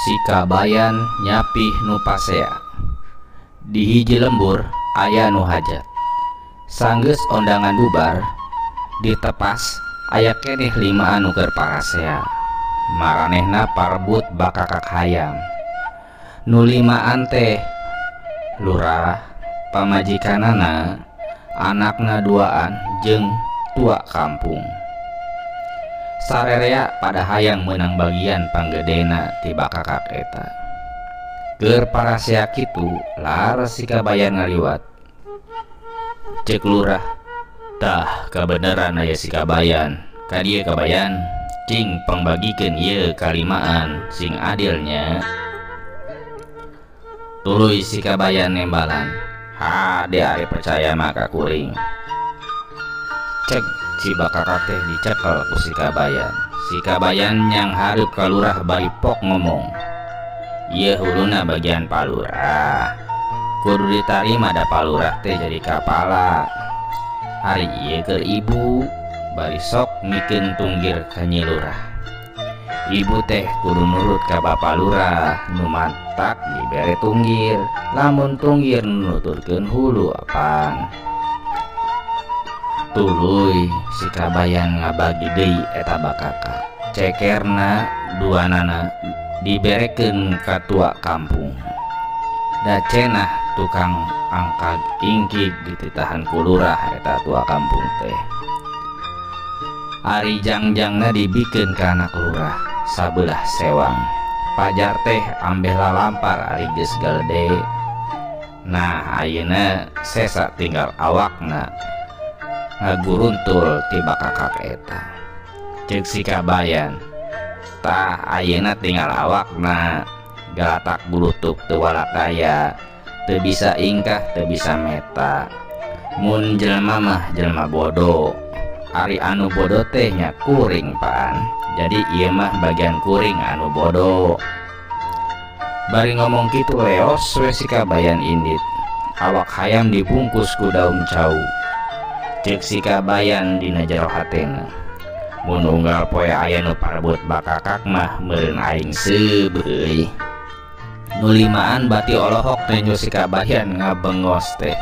Si kabayan nyapih nu pasea. Di hiji lembur aya nu hajat. Sanggeus ondangan bubar, ditepas aya keneh 5 anu keur parasea. Maranehna parebut bakakak hayam. Nu 5 teh lurah, pamajikanana, anakna 2an jeung tua kampung. Sarerea pada hayang menang bagian panggedena ti bakakak eta. Keur parasea kitu laras si kabayan ngaliwat. Cek lurah, tah kabeneran aya si kabayan. Ka dieu kabayan, cing pangbagikeun ieu kalimaan sing adilnya. Tuluy si kabayan nembalan, hade ari percaya maka kuring. Cek si bakakak teh dicekel ku si kabayan. Si kabayan yang hareup ka lurah bari pok ngomong, ieu huluna bagian palurah, kudu ditarima da palurah teh jadi kapala. Hari ieu keur ibu bari sok mikeun tunggir ka nyi lurah. Ibu teh kudu nurut ka bapa lurah, nu mantak dibere tunggir, lamun tunggir nuturkeun hulu apaan. Tuluy si kabayan ngabagi deui eta bakakak. Cekerna 2nana diberekeun ka tua kampung. Da cenah tukang angkag ingkig dititahan ku lurah eta tua kampung teh. Ari jangjangna dibikeun ka anak lurah sabelah sewang. Pajar teh ambeh lalampar ari geus galede. Nah ayeuna sesa tinggal awakna ngaguruntul ti bakakak eta. Ceuk si kabayan, tah ayeuna tinggal awakna galatak bulutuk teu walak aya, teu bisa ingkah teu bisa meta. Mun jelema mah jelema bodoh. Ari anu bodoh teh nya kuring paan. Jadi ieu mah bagian kuring anu bodoh. Bari ngomong kitu leos we si kabayan indit. Awak hayam dibungkus ku daun cau. Ceuk si kabayan dina jero hatena, mun unggal poe aya nu parebut bakakak mah meureun aing seubeuy. Nu 5an bati olohok teh si kabayan ngabengos teh.